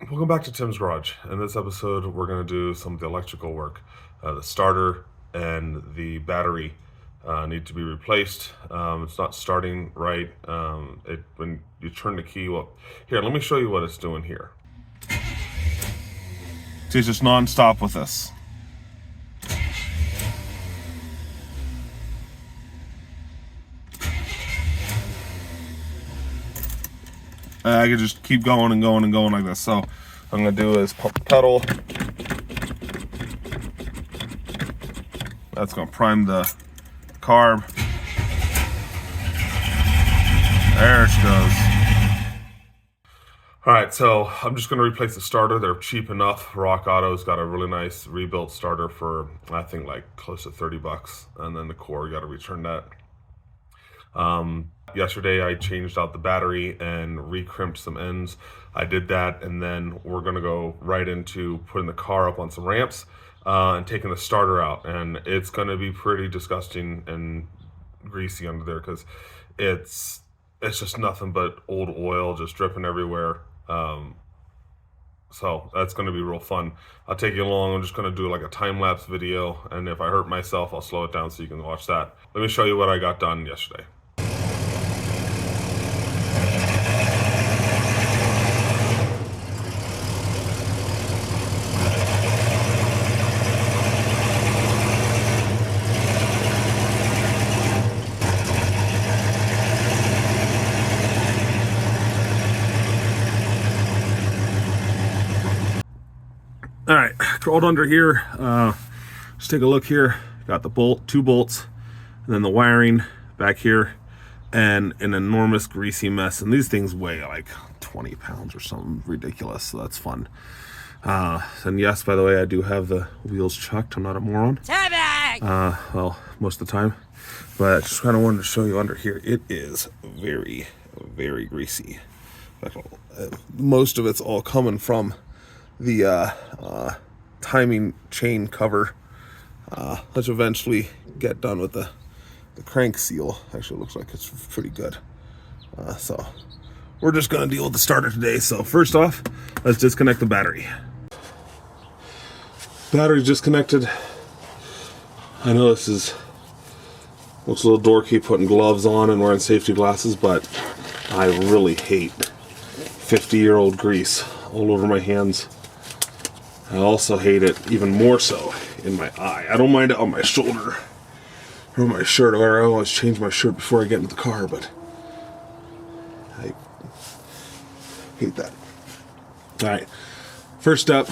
Welcome back to Tim's Garage. In this episode, we're going to do some of the electrical work. The starter and the battery need to be replaced. It's not starting right. When you turn the key, well, here, let me show you what it's doing here. See, it's just non-stop with this. I could just keep going and going and going like this. So what I'm going to do is pump the pedal. That's going to prime the carb. There she goes. Alright, so I'm just going to replace the starter. They're cheap enough. Rock Auto's got a really nice rebuilt starter for, I think, like close to 30 bucks. And then the core, you got to return that. Yesterday I changed out the battery and re-crimped some ends. I did that, and then we're going to go right into putting the car up on some ramps and taking the starter out. And it's going to be pretty disgusting and greasy under there because it's just nothing but old oil just dripping everywhere. So that's going to be real fun. I'll take you along. I'm just going to do like a time-lapse video, and if I hurt myself, I'll slow it down so you can watch that. Let me show you what I got done yesterday. All right, crawled under here. Just take a look here. Got the two bolts, and then the wiring back here, and an enormous greasy mess. And these things weigh like 20 pounds or something ridiculous, so that's fun. And yes, by the way, I do have the wheels chucked. I'm not a moron. Well, most of the time. But I just kind of wanted to show you under here. It is very, very greasy. Most of it's all coming from the timing chain cover. Let's eventually get done with the crank seal. Actually looks like it's pretty good. So we're just gonna deal with the starter today. So first off, let's disconnect the battery. Battery's disconnected. I know this looks a little dorky putting gloves on and wearing safety glasses, but I really hate 50-year-old grease all over my hands. I also hate it even more so in my eye. I don't mind it on my shoulder or my shirt. I always change my shirt before I get into the car, but I hate that. All right, first step,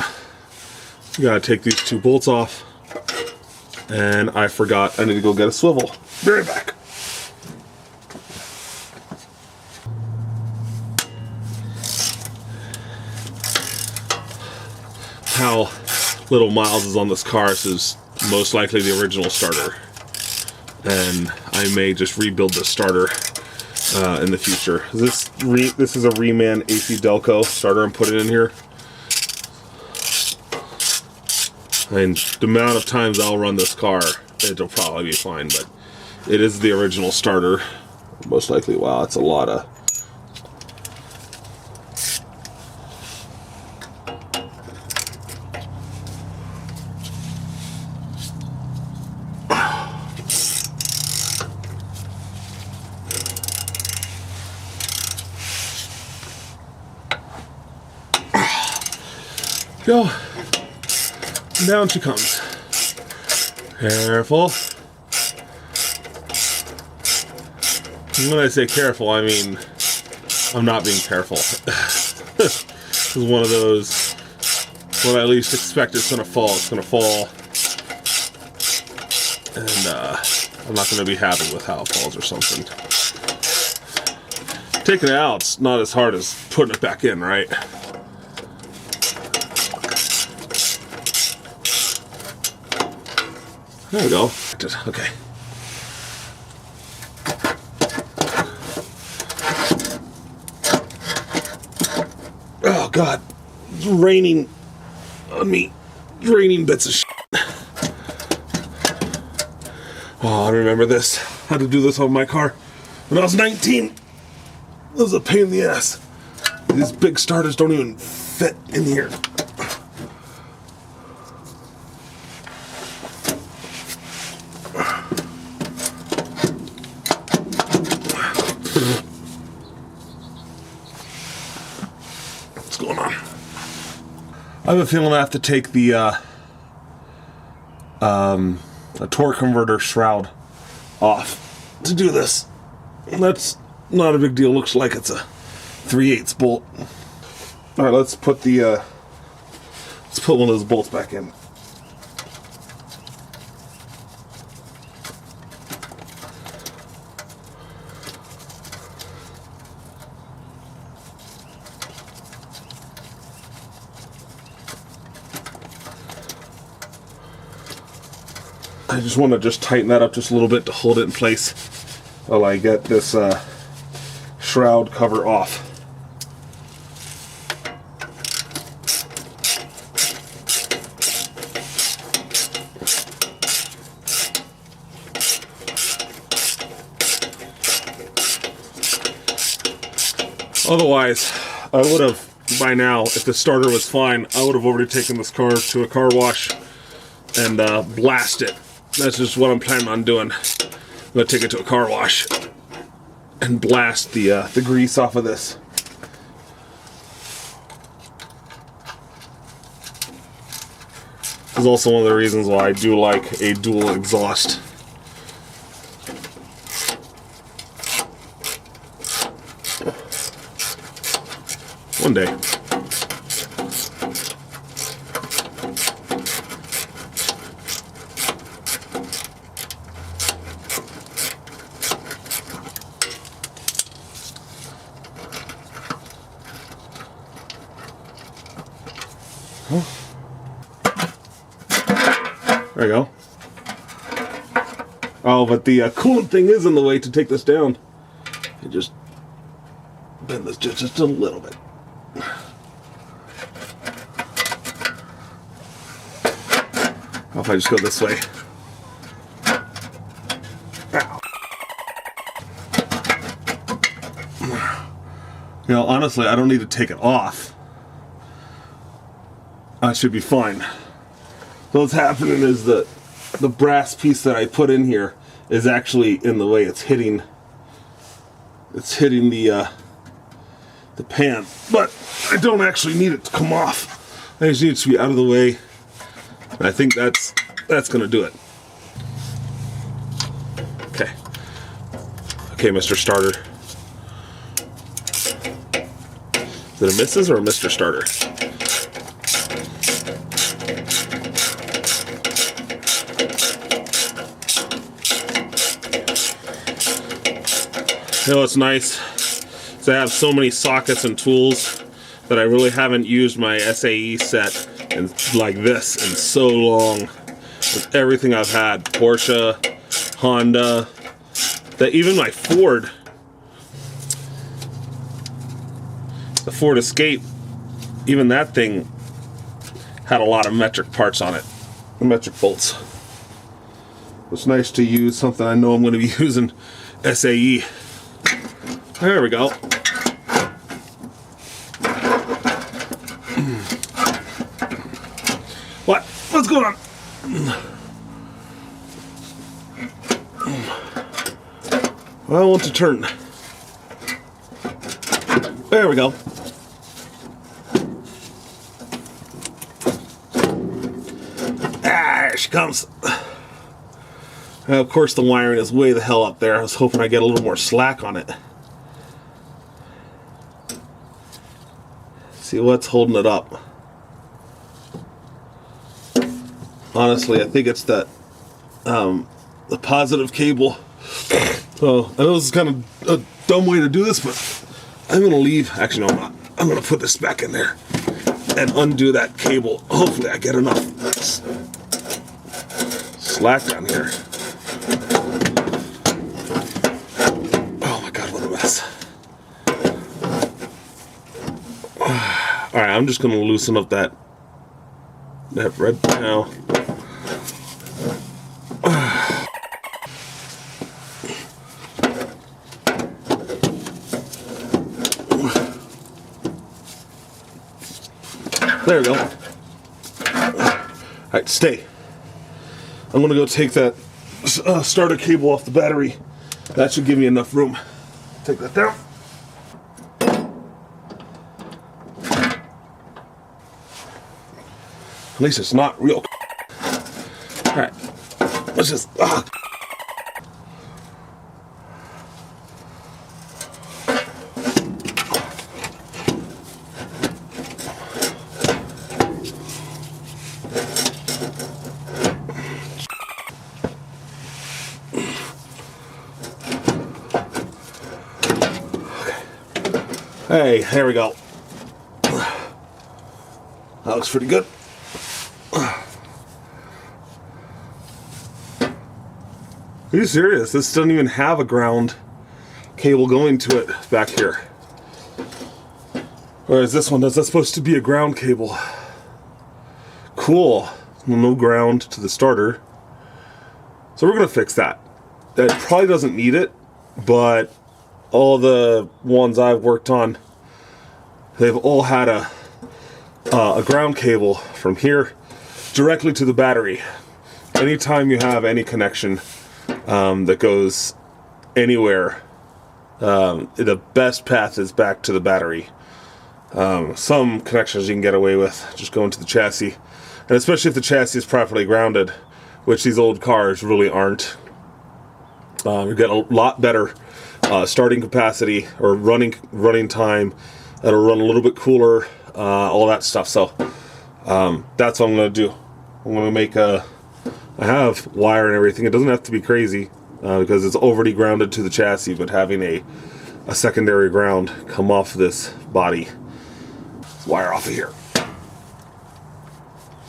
you gotta take these two bolts off. And I forgot I need to go get a swivel. Be right back. How little miles is on this car. This is most likely the original starter, and I may just rebuild this starter in the future. This is a Reman AC Delco starter I'm putting in here, and the amount of times I'll run this car, it'll probably be fine, but it is the original starter most likely. Wow, it's a lot of go. Down she comes. Careful. And when I say careful, I mean I'm not being careful. This is one of those, when I least expect it's gonna fall, it's gonna fall. And I'm not gonna be happy with how it falls or something. Taking it out's not as hard as putting it back in, right? There we go. Okay. Oh God, it's raining on me. It's raining bits of shit. Oh, I remember this. I had to do this on my car when I was 19. It was a pain in the ass. These big starters don't even fit in here. What's going on? I have a feeling I have to take the a torque converter shroud off to do this. That's not a big deal. Looks like it's a 3/8 bolt. All right, let's put one of those bolts back in. I just want to tighten that up just a little bit to hold it in place while I get this shroud cover off. Otherwise, I would have, by now, if the starter was fine, I would have already taken this car to a car wash and blast it. That's just what I'm planning on doing. I'm going to take it to a car wash and blast the grease off of this. This is also one of the reasons why I do like a dual exhaust. One day. There you go. Oh, but the coolant thing is in the way to take this down. You just bend this just a little bit. How if I just go this way? Ow. You know, honestly, I don't need to take it off. I should be fine. So what's happening is that the brass piece that I put in here is actually in the way. It's hitting the pan, but I don't actually need it to come off. I just need it to be out of the way. And I think that's gonna do it. Okay. Okay, Mr. Starter. Is it a Mrs. or a Mr. Starter? You know what's nice is I have so many sockets and tools that I really haven't used my SAE set in like this in so long. With everything I've had, Porsche, Honda, that even my Ford, the Ford Escape, even that thing had a lot of metric parts on it, metric bolts. It's nice to use something I know I'm going to be using SAE. There we go. What? What's going on? Well, I want to turn. There we go. Ah, there she comes. Of course, the wiring is way the hell up there. I was hoping I'd get a little more slack on it. See what's holding it up. Honestly, I think it's that the positive cable. So I know this is kind of a dumb way to do this, but I'm gonna leave. Actually, no, I'm not. I'm gonna put this back in there and undo that cable. Hopefully, I get enough slack down here. Oh my God, what a mess! All right, I'm just gonna loosen up that red now. There we go. Alright, stay. I'm gonna go take that starter cable off the battery. That should give me enough room. Take that down. At least it's not real. Alright, let's just... Hey, there we go. That looks pretty good. Are you serious? This doesn't even have a ground cable going to it back here. Whereas this one does. That's supposed to be a ground cable. Cool. No ground to the starter. So we're going to fix that. That probably doesn't need it, but all the ones I've worked on, they've all had a ground cable from here directly to the battery. Anytime you have any connection that goes anywhere, the best path is back to the battery. Some connections you can get away with just going to the chassis, and especially if the chassis is properly grounded, which these old cars really aren't. You get a lot better starting capacity or running time. It'll run a little bit cooler, all that stuff. So that's what I'm going to do. I'm going to make I have wire and everything. It doesn't have to be crazy because it's already grounded to the chassis, but having a secondary ground come off this body. Let's wire off of here.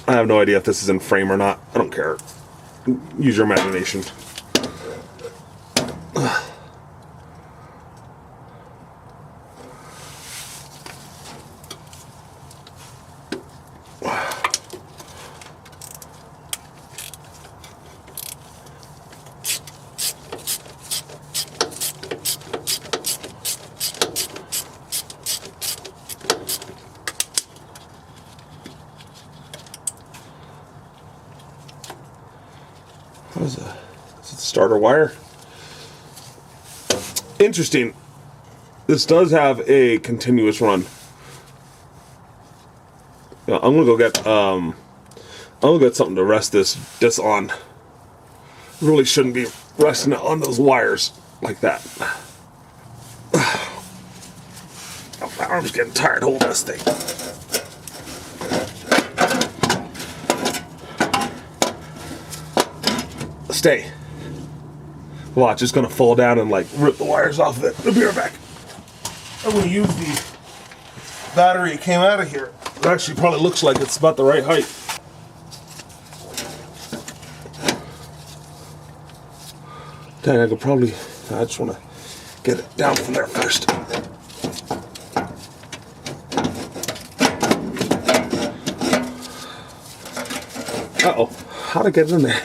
I have no idea if this is in frame or not. I don't care. Use your imagination. This is the starter wire. Interesting. This does have a continuous run. Yeah, I'm gonna go get something to rest this on. Really shouldn't be resting it on those wires like that. Oh, my arm's getting tired holding this thing. Stay. Watch, it's gonna fall down and like rip the wires off of it. I'll be right back. I'm gonna use the battery that came out of here. It actually probably looks like it's about the right height. Dang, I could probably, I just wanna get it down from there first. Uh-oh, how'd I get it in there?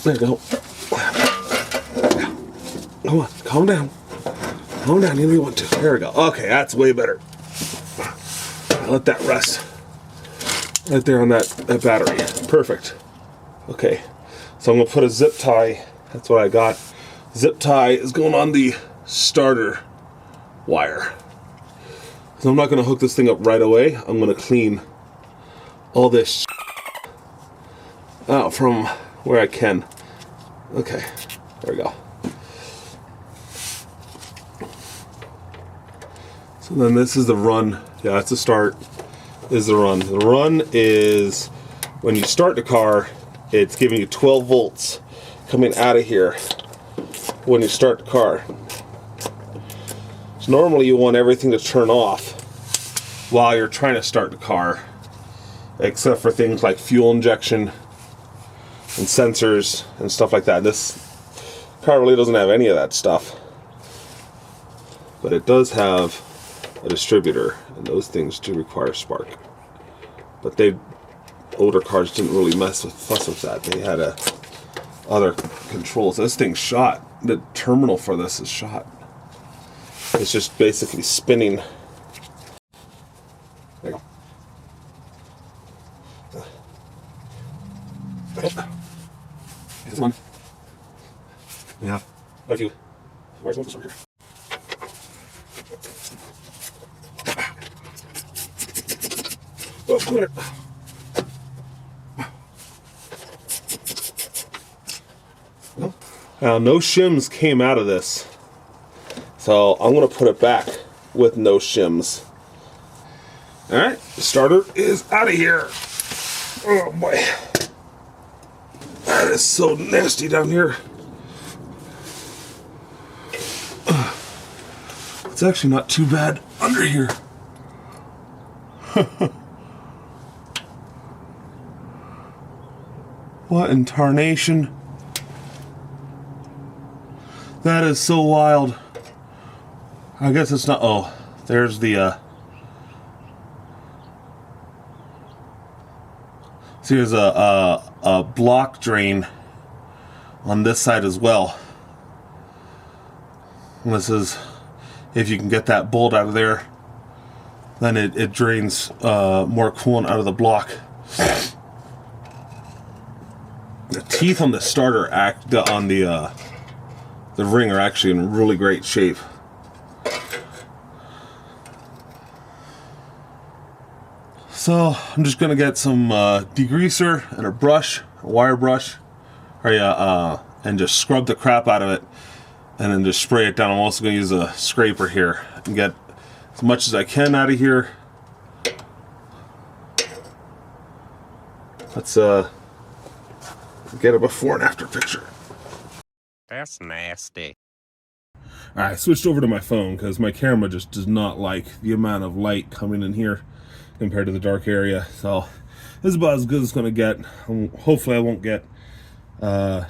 There you go. Come on, calm down. Calm down, if you want to. There we go. Okay, that's way better. I'll let that rest. Right there on that battery. Perfect. Okay, so I'm going to put a zip tie. That's what I got. Zip tie is going on the starter wire. So I'm not going to hook this thing up right away. I'm going to clean all this out from where I can. Okay, there we go. So then this is the run. Yeah, that's the start. This is the run. The run is when you start the car, it's giving you 12 volts coming out of here when you start the car. So normally you want everything to turn off while you're trying to start the car, except for things like fuel injection and sensors and stuff like that. This car really doesn't have any of that stuff, but it does have a distributor, and those things do require spark. But older cars didn't really fuss with that. They had other controls. This thing's shot. The terminal for this is shot. It's just basically spinning. There you go. This one. Yeah. Quite a few. Where's one here? Oh, come here. Now, no shims came out of this, so I'm going to put it back with no shims. Alright, the starter is out of here. Oh boy. That is so nasty down here. It's actually not too bad under here. What in tarnation? That is so wild. I guess it's not. Oh, there's the see, there's a block drain on this side as well. And this is, if you can get that bolt out of there, then it drains more coolant out of the block. The teeth on the starter on the ring are actually in really great shape. So I'm just gonna get some degreaser and a brush, a wire brush, and just scrub the crap out of it, and then just spray it down. I'm also gonna use a scraper here and get as much as I can out of here. Let's get a before and after picture. That's nasty. I switched over to my phone because my camera just does not like the amount of light coming in here compared to the dark area. So this is about as good as it's going to get. Hopefully I won't get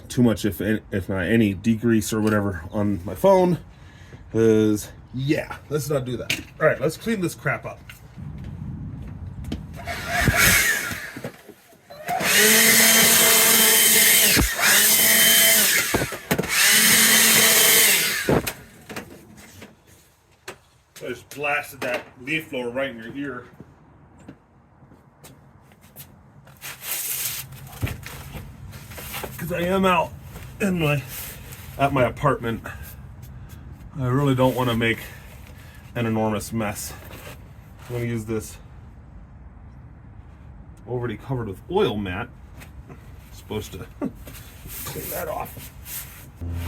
too much, if not any, degrease or whatever on my phone. Because, yeah, let's not do that. All right, let's clean this crap up. I just blasted that leaf blower right in your ear. Because I am out at my apartment. I really don't want to make an enormous mess. I'm going to use this already covered with oil mat. Supposed to clean that off.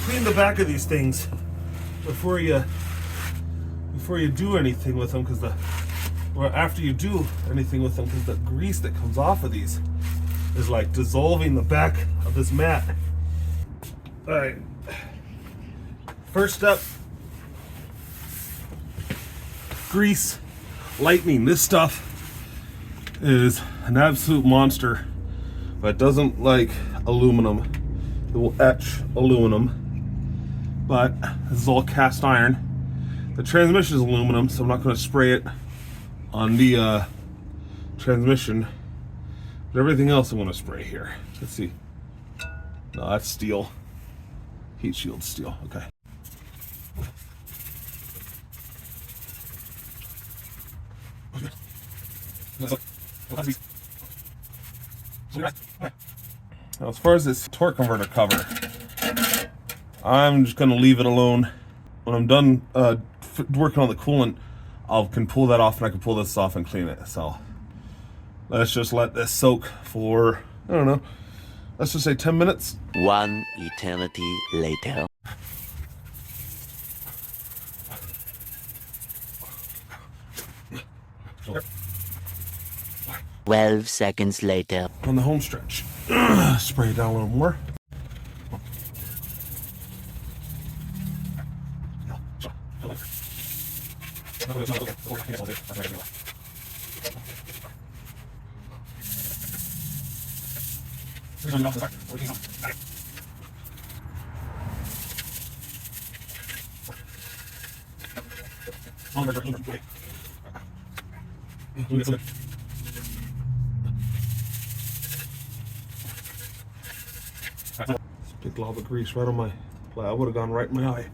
Clean the back of these things before you do anything with them, or after you do anything with them, because the grease that comes off of these is like dissolving the back of this mat. All right, first step, grease lightning. This stuff is an absolute monster, but it doesn't like aluminum. It will etch aluminum, but this is all cast iron. The transmission is aluminum, so I'm not going to spray it on the transmission. But everything else I'm going to spray here. Let's see. No, that's steel. Heat shield steel. Okay. Now, as far as this torque converter cover, I'm just going to leave it alone. When I'm done working on the coolant, I can pull that off, and I can pull this off and clean it. So let's just let this soak for, I don't know, let's just say 10 minutes. One eternity later. 12 seconds later. On the home stretch. Spray it down a little more. Big glob of grease right on my plate. I would have gone right in my eye.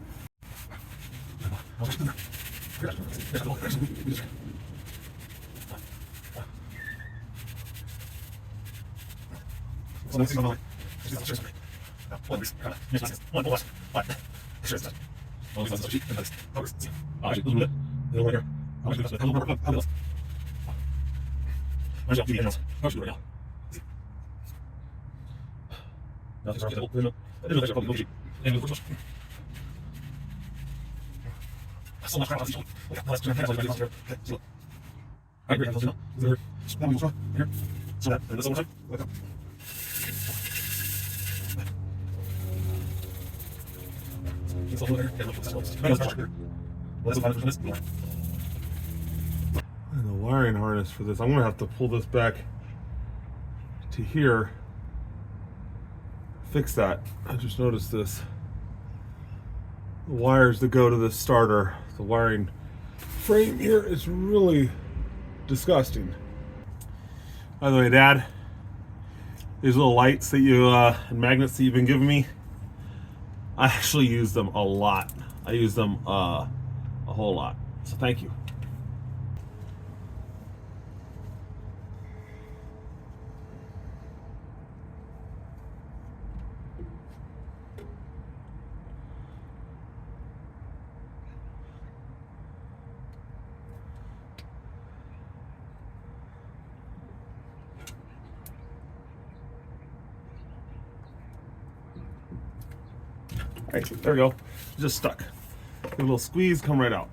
And the wiring harness for this, I'm gonna have to pull this back to here, fix that. I just noticed this. The wires that go to the starter, the wiring frame here is really disgusting. By the way, Dad, these little lights that you and magnets that you've been giving me, I actually use them a lot. I use them a whole lot. So thank you. All right, there we go. Just stuck. Give a little squeeze, come right out.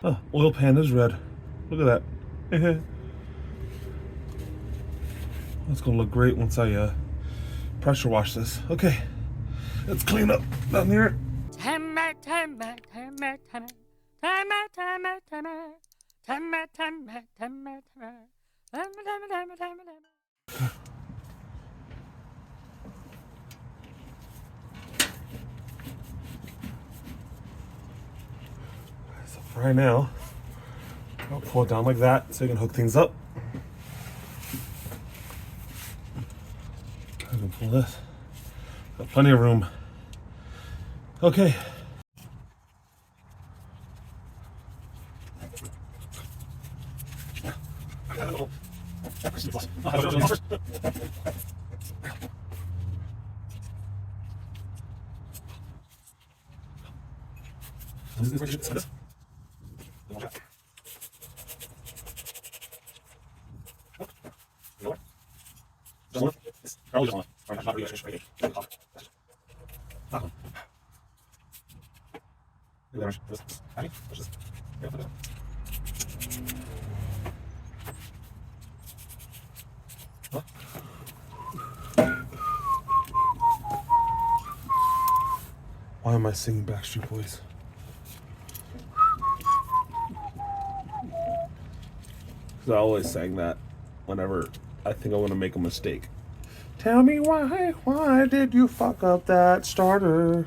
Oh, oil pan is red. Look at that. That's gonna look great once I pressure wash this. Okay, let's clean up down here. So for right now, I'll pull it down like that so you can hook things up. I can pull this. Got plenty of room. Okay. Why am I singing Backstreet Boys? Because I always sang that whenever I think I want to make a mistake. Tell me why did you fuck up that starter?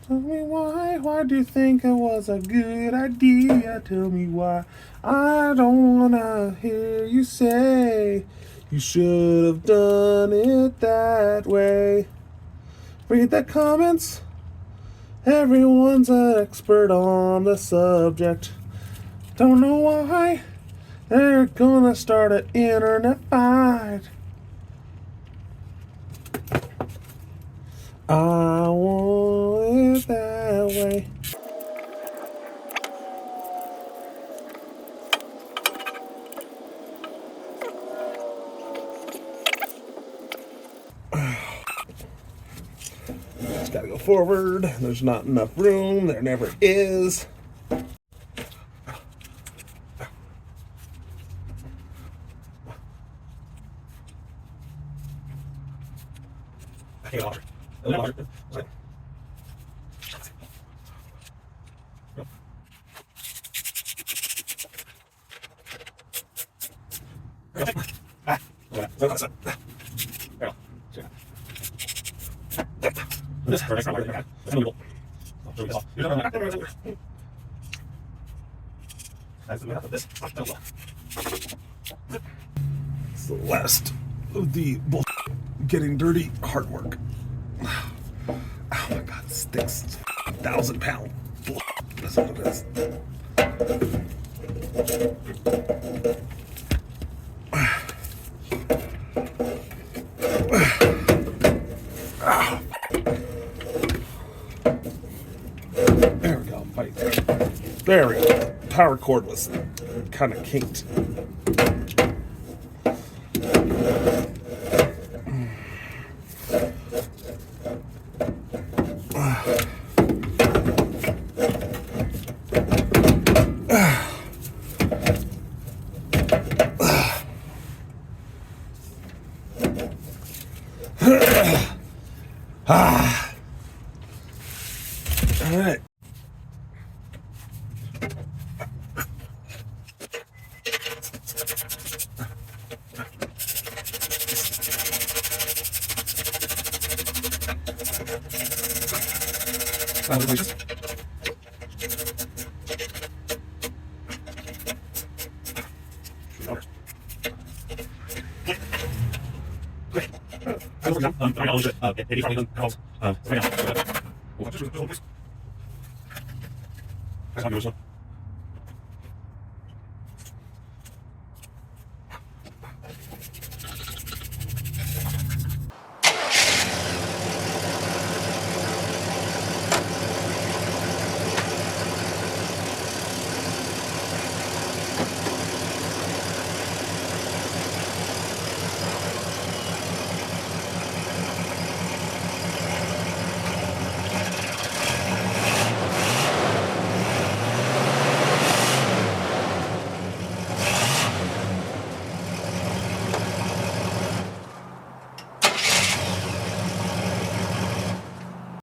Tell me why do you think it was a good idea? Tell me why. I don't wanna hear you say you should have done it that way. Read the comments. Everyone's an expert on the subject. Don't know why they're gonna start an internet fight. I want it that way. Just gotta go forward. There's not enough room. There never is. It's the last of the getting dirty hard work. Oh my god, it stinks. It's 1,000 pound. That's what it is. There we go, buddy. There we go. Power cord was kind of kinked. All right.